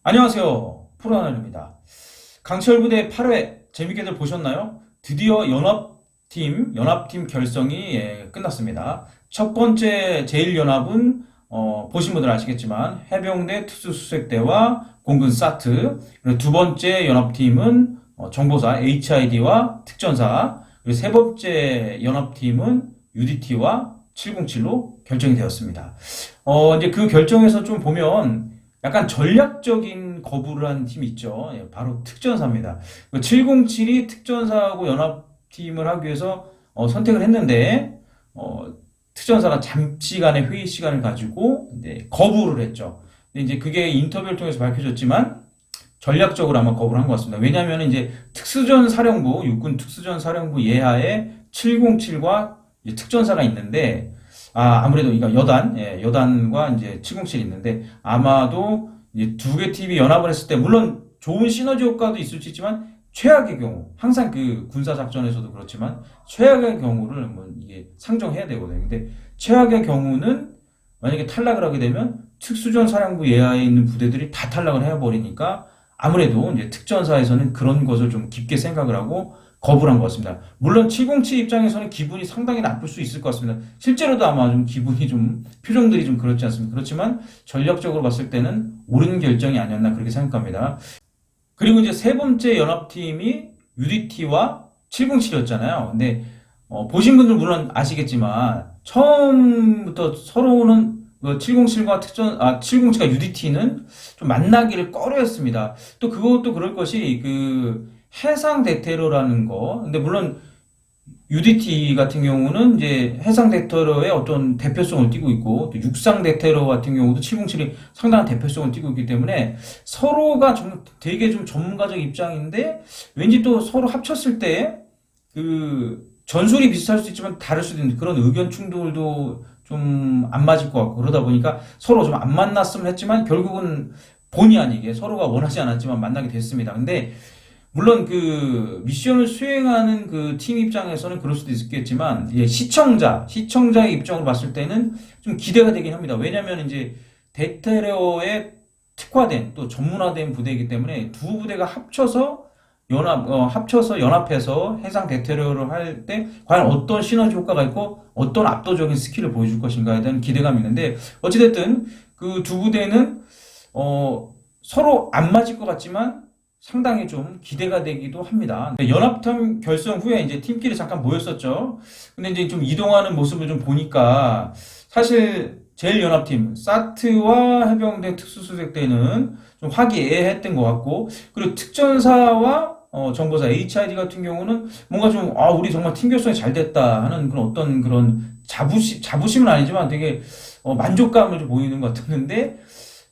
안녕하세요. 프로하늘입니다. 강철부대 8회 재밌게들 보셨나요? 드디어 연합팀 결성이 끝났습니다. 첫 번째 제1연합은 보신 분들 아시겠지만 해병대 특수수색대와 공군 사트, 그리고 두 번째 연합팀은 정보사 HID와 특전사, 그리고 세 번째 연합팀은 UDT와 707로 결정이 되었습니다. 이제 그 결정에서 좀 보면 약간 전략적인 거부를 한 팀이 있죠. 바로 특전사입니다. 707이 특전사하고 연합팀을 하기 위해서 선택을 했는데 특전사가 잠시간의 회의 시간을 가지고 거부를 했죠. 근데 이제 그게 인터뷰를 통해서 밝혀졌지만 전략적으로 아마 거부를 한 것 같습니다. 왜냐하면 이제 특수전 사령부, 육군 특수전 사령부 예하에 707과 특전사가 있는데 아무래도 이거 여단과 이제 707이 있는데 아마도 이제 두 개 팀이 연합을 했을 때 물론 좋은 시너지 효과도 있을 수 있지만 최악의 경우 항상 그 군사 작전에서도 그렇지만 최악의 경우를 한번 이게 상정해야 되거든요. 근데 최악의 경우는 만약에 탈락을 하게 되면 특수전 사령부 예하에 있는 부대들이 다 탈락을 해버리니까 아무래도 이제 특전사에서는 그런 것을 좀 깊게 생각을 하고 거부를 한 것 같습니다. 물론 707 입장에서는 기분이 상당히 나쁠 수 있을 것 같습니다. 실제로도 아마 좀 기분이 좀 표정들이 좀 그렇지 않습니까? 그렇지만 전략적으로 봤을 때는 옳은 결정이 아니었나 그렇게 생각합니다. 그리고 이제 세 번째 연합팀이 UDT와 707이었잖아요. 근데 보신 분들 물론 아시겠지만 처음부터 서로는 707과 707과 UDT는 좀 만나기를 꺼려했습니다. 또 그것도 그럴 것이 해상 대테러라는 거. 근데 물론 UDT 같은 경우는 이제 해상 대테러의 어떤 대표성을 띠고 있고 또 육상 대테러 같은 경우도 707이 상당한 대표성을 띠고 있기 때문에 서로가 좀 되게 좀 전문가적 입장인데 왠지 또 서로 합쳤을 때 전술이 비슷할 수 있지만 다를 수도 있는 그런 의견 충돌도 좀 안 맞을 것 같고 그러다 보니까 서로 좀 안 만났으면 했지만 결국은 본의 아니게 서로가 원하지 않았지만 만나게 됐습니다. 근데 물론 미션을 수행하는 팀 입장에서는 그럴 수도 있겠지만, 시청자의 입장으로 봤을 때는 좀 기대가 되긴 합니다. 왜냐면 이제 대테러에 특화된 또 전문화된 부대이기 때문에 두 부대가 합쳐서 연합해서 해상 대테러를 할 때 과연 어떤 시너지 효과가 있고 어떤 압도적인 스킬을 보여줄 것인가에 대한 기대감이 있는데, 어찌됐든 그 두 부대는, 서로 안 맞을 것 같지만 상당히 좀 기대가 되기도 합니다. 연합팀 결성 후에 이제 팀끼리 잠깐 모였었죠. 근데 이제 좀 이동하는 모습을 좀 보니까 사실 제일 연합팀 사트와 해병대 특수수색대는 좀 화기애애했던 것 같고 그리고 특전사와 정보사 HID 같은 경우는 뭔가 좀 우리 정말 팀 결성이 잘 됐다 하는 그런 어떤 그런 자부심은 아니지만 되게 만족감을 좀 보이는 것 같았는데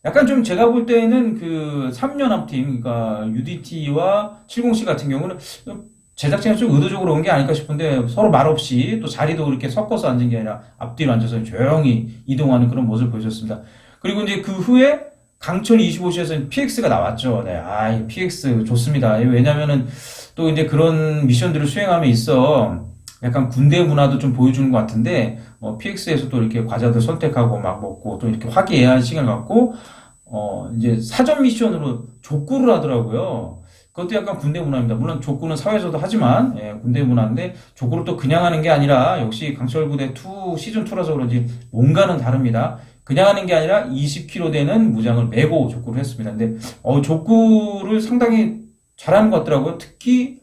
약간 좀 제가 볼 때는 3연합팀, 그러니까 UDT와 707 같은 경우는 제작진이 좀 의도적으로 온 게 아닐까 싶은데 서로 말없이 또 자리도 그렇게 섞어서 앉은 게 아니라 앞뒤로 앉아서 조용히 이동하는 그런 모습을 보여줬습니다. 그리고 이제 그 후에 강철 25시에서는 PX가 나왔죠. 네, PX 좋습니다. 왜냐면은 또 이제 그런 미션들을 수행함에 있어 약간 군대 문화도 좀 보여주는 것 같은데, PX에서 또 이렇게 과자들 선택하고 막 먹고 또 이렇게 화기애애한 시간을 갖고, 이제 사전 미션으로 족구를 하더라고요. 그것도 약간 군대 문화입니다. 물론 족구는 사회에서도 하지만, 군대 문화인데, 족구를 또 그냥 하는 게 아니라, 역시 강철부대 2, 시즌2라서 그런지 뭔가는 다릅니다. 그냥 하는 게 아니라 20kg 되는 무장을 메고 족구를 했습니다. 근데, 족구를 상당히 잘하는 것 같더라고요. 특히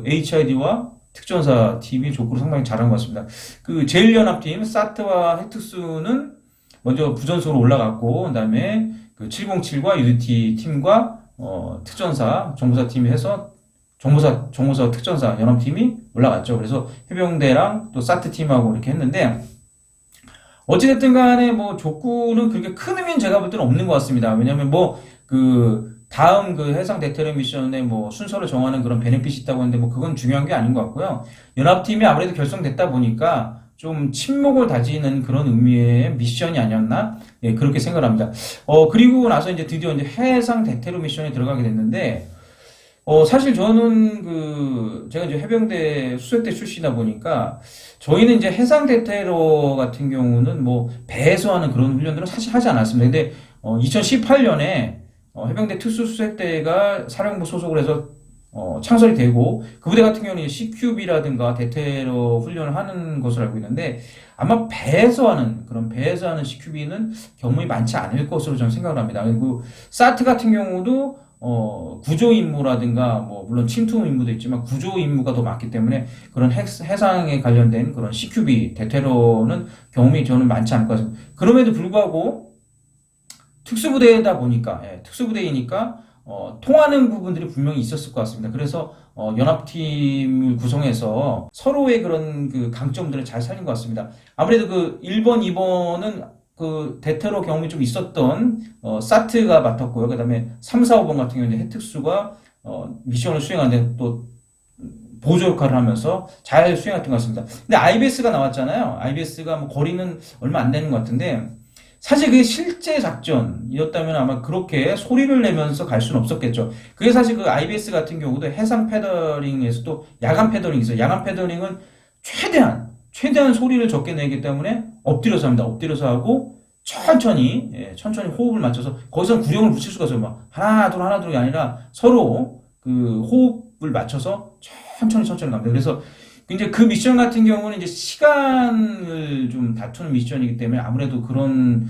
HID와 특전사 팀이 족구를 상당히 잘한 것 같습니다. 제1연합팀 사트와 해특수는 먼저 부전수로 올라갔고 그다음에 707과 UDT 팀과 특전사 정보사 팀이 해서 정보사 특전사 연합팀이 올라갔죠. 그래서 해병대랑 또 사트 팀하고 이렇게 했는데 어찌됐든 간에 족구는 그렇게 큰 의미는 제가 볼 때는 없는 것 같습니다. 왜냐면 다음 해상 대테러 미션의 순서를 정하는 그런 베네핏이 있다고 하는데 그건 중요한 게 아닌 것 같고요. 연합팀이 아무래도 결성됐다 보니까 좀 친목을 다지는 그런 의미의 미션이 아니었나? 예, 그렇게 생각합니다. 그리고 나서 이제 드디어 이제 해상 대테러 미션에 들어가게 됐는데, 사실 저는 제가 이제 해병대 수색대 출신이다 보니까 저희는 이제 해상 대테러 같은 경우는 배에서 하는 그런 훈련들은 사실 하지 않았습니다. 근데 2018년에 해병대 특수수색대가 사령부 소속을 해서 창설이 되고 그 부대 같은 경우는 CQB라든가 대테러 훈련을 하는 것으로 알고 있는데 아마 배에서 하는 CQB는 경험이 많지 않을 것으로 저는 생각을 합니다. 그리고 사트 같은 경우도 구조 임무라든가 뭐 물론 침투 임무도 있지만 구조 임무가 더 많기 때문에 그런 해상에 관련된 그런 CQB 대테러는 경험이 저는 많지 않을 것 같습니다. 그럼에도 불구하고 특수부대이니까 통하는 부분들이 분명히 있었을 것 같습니다. 그래서 연합팀을 구성해서 서로의 그런 그 강점들을 잘 살린 것 같습니다. 아무래도 그 1번, 2번은 그 대테러 경험이 좀 있었던 사트가 맡았고요. 그다음에 3, 4, 5번 같은 경우는 해특수가 미션을 수행하는데 또 보조 역할을 하면서 잘 수행했던 것 같습니다. 근데 IBS가 나왔잖아요. IBS가 뭐 거리는 얼마 안 되는 것 같은데 사실 그게 실제 작전이었다면 아마 그렇게 소리를 내면서 갈 수는 없었겠죠. 그게 사실 그 IBS 같은 경우도 해상 패더링에서도 야간 패더링이 있어요. 야간 패더링은 최대한 소리를 적게 내기 때문에 엎드려서 합니다. 엎드려서 하고 천천히 호흡을 맞춰서 거기서 구령을 붙일 수가 없어요. 막 하나 둘이 아니라 서로 그 호흡을 맞춰서 천천히 갑니다. 그래서 이제 그 미션 같은 경우는 이제 시간을 좀 다투는 미션이기 때문에 아무래도 그런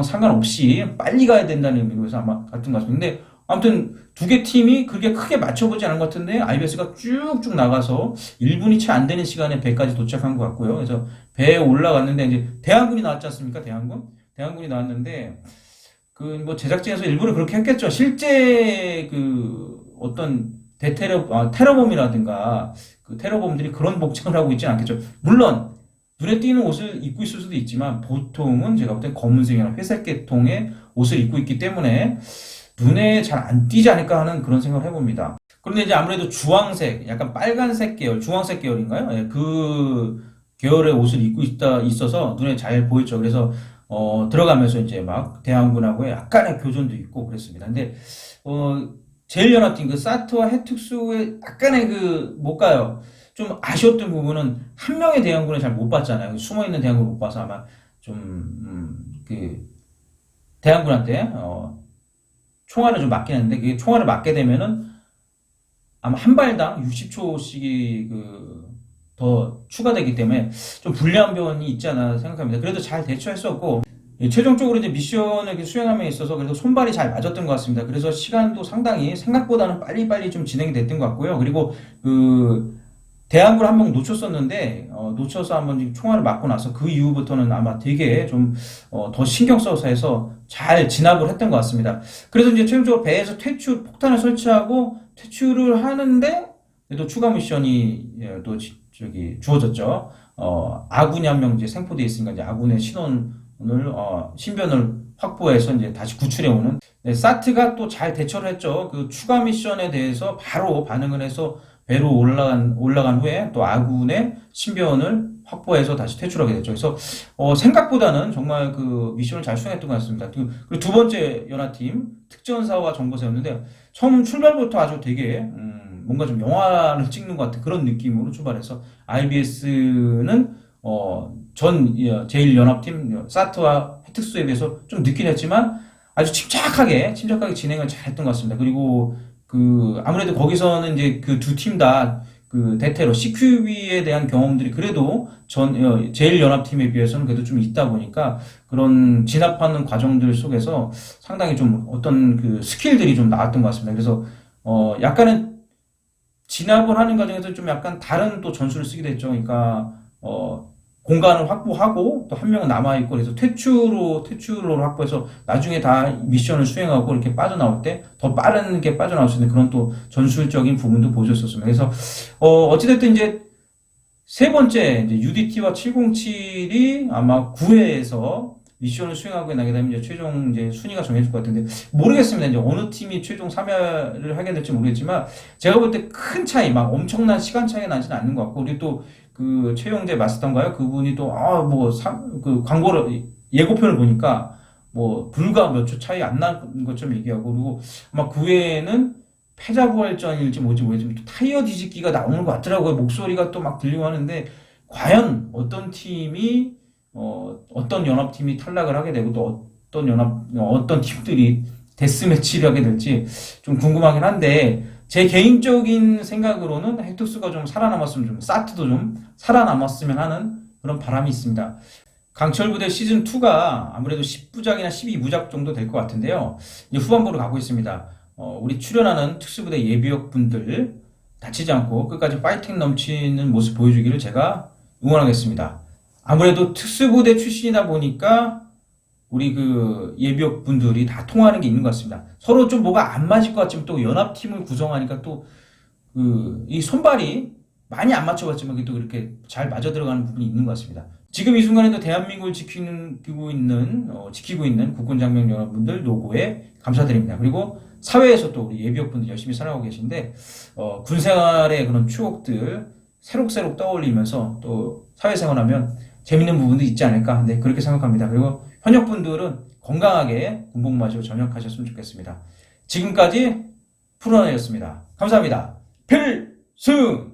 상관없이 빨리 가야 된다는 의미로 아마 같은 것 같습니다. 근데 아무튼 두 개 팀이 그렇게 크게 맞춰보지 않은 것 같은데 IBS가 쭉쭉 나가서 1분이 채 안 되는 시간에 배까지 도착한 것 같고요. 그래서 배에 올라갔는데 이제 대한군이 나왔지 않습니까? 대한군이 나왔는데 그 뭐 제작진에서 일부러 그렇게 했겠죠. 실제 그 어떤 테러범이라든가 그 테러범들이 그런 복장을 하고 있지는 않겠죠. 물론 눈에 띄는 옷을 입고 있을 수도 있지만 보통은 제가 볼 때 검은색이나 회색 계통의 옷을 입고 있기 때문에 눈에 잘 안 띄지 않을까 하는 그런 생각을 해봅니다. 그런데 이제 아무래도 주황색, 약간 빨간색 계열, 주황색 계열인가요? 예, 그 계열의 옷을 입고 있어서 눈에 잘 보였죠. 그래서 들어가면서 이제 막 대항군하고의 약간의 교전도 있고 그랬습니다. 근데 제일연합팀 그 사트와 해특수의 약간의 그 뭘까요? 좀 아쉬웠던 부분은 한 명의 대항군을 잘 못 봤잖아요. 숨어 있는 대항군을 못 봐서 아마 좀 그 대항군한테 총알을 좀 맞게 했는데 그게 총알을 맞게 되면은 아마 한 발당 60초씩이 더 추가되기 때문에 좀 불리한 면이 있지 않나 생각합니다. 그래도 잘 대처했었고 최종적으로 이제 미션을 이렇게 수행함에 있어서 그래도 손발이 잘 맞았던 것 같습니다. 그래서 시간도 상당히 생각보다는 빨리빨리 좀 진행이 됐던 것 같고요. 그리고 그 대항구를 한 번 놓쳤었는데 놓쳐서 한번 총알을 맞고 나서 그 이후부터는 아마 되게 좀 더 신경 써서 해서 잘 진압을 했던 것 같습니다. 그래서 이제 최종적으로 배에서 폭탄을 설치하고 퇴출을 하는데 또 추가 미션이 또 저기 주어졌죠. 아군이 한 명 이제 생포되어 있으니까 이제 아군의 신변을 확보해서 이제 다시 구출해 오는. 네, 사트가 또 잘 대처를 했죠. 그 추가 미션에 대해서 바로 반응을 해서 배로 올라간 후에 또 아군의 신변을 확보해서 다시 퇴출하게 됐죠. 그래서 생각보다는 정말 그 미션을 잘 수행했던 것 같습니다. 그리고 두 번째 연합팀 특전사와 정보사였는데 처음 출발부터 아주 되게 뭔가 좀 영화를 찍는 것 같은 그런 느낌으로 출발해서 IBS는 제1연합팀 사트와 해특수에 비해서 좀 늦긴 했지만 아주 침착하게 진행을 잘 했던 것 같습니다. 그리고 아무래도 거기서는 이제 그 두 팀 다 그 대테러 CQB에 대한 경험들이 그래도 제1연합팀에 비해서는 그래도 좀 있다 보니까 그런 진압하는 과정들 속에서 상당히 좀 어떤 그 스킬들이 좀 나왔던 것 같습니다. 그래서 약간은 진압을 하는 과정에서 좀 약간 다른 또 전술을 쓰게 됐죠. 그러니까 공간을 확보하고 또 한 명은 남아있고 그래서 퇴출로 확보해서 나중에 다 미션을 수행하고 이렇게 빠져나올 때 더 빠르게 빠져나올 수 있는 그런 또 전술적인 부분도 보여줬었습니다. 그래서 어찌됐든 이제 세 번째 이제 UDT와 707이 아마 9회에서 미션을 수행하고 나게 되면 이제 최종 이제 순위가 정해질 것 같은데 모르겠습니다. 이제 어느 팀이 최종 3회를 하게 될지 모르겠지만 제가 볼 때 큰 차이 막 엄청난 시간 차이가 나지는 않는 것 같고 우리 또 그 최영재 마스터인가요? 그분이 또 그 광고를 예고편을 보니까 뭐 불과 몇 초 차이 안 나는 것처럼 얘기하고 그리고 아마 9회에는 패자부활전일지 뭐지 모르겠지만 또 타이어 뒤집기가 나오는 것 같더라고요. 목소리가 또 막 들리고 하는데 과연 어떤 팀이 어떤 연합팀이 탈락을 하게 되고 또 어떤 팀들이 데스매치를 하게 될지 좀 궁금하긴 한데, 제 개인적인 생각으로는 헬투스가 좀 살아남았으면, 좀 사트도 좀 살아남았으면 하는 그런 바람이 있습니다. 강철부대 시즌2가 아무래도 10부작이나 12부작 정도 될 것 같은데요. 이제 후반부로 가고 있습니다. 우리 출연하는 특수부대 예비역 분들 다치지 않고 끝까지 파이팅 넘치는 모습 보여주기를 제가 응원하겠습니다. 아무래도 특수부대 출신이다 보니까 우리 그 예비역 분들이 다 통하는 게 있는 것 같습니다. 서로 좀 뭐가 안 맞을 것 같지만 또 연합팀을 구성하니까 또 이 손발이 많이 안 맞춰봤지만 또 이렇게 잘 맞아 들어가는 부분이 있는 것 같습니다. 지금 이 순간에도 대한민국을 지키고 있는 국군장병 여러분들 노고에 감사드립니다. 그리고 사회에서 또 우리 예비역분들 열심히 살아가고 계신데, 군 생활의 그런 추억들 새록새록 떠올리면서 또 사회생활하면 재밌는 부분도 있지 않을까, 네, 그렇게 생각합니다. 그리고 현역분들은 건강하게 군복무하시고 전역하셨으면 좋겠습니다. 지금까지 프로라이었습니다. 감사합니다. 필승!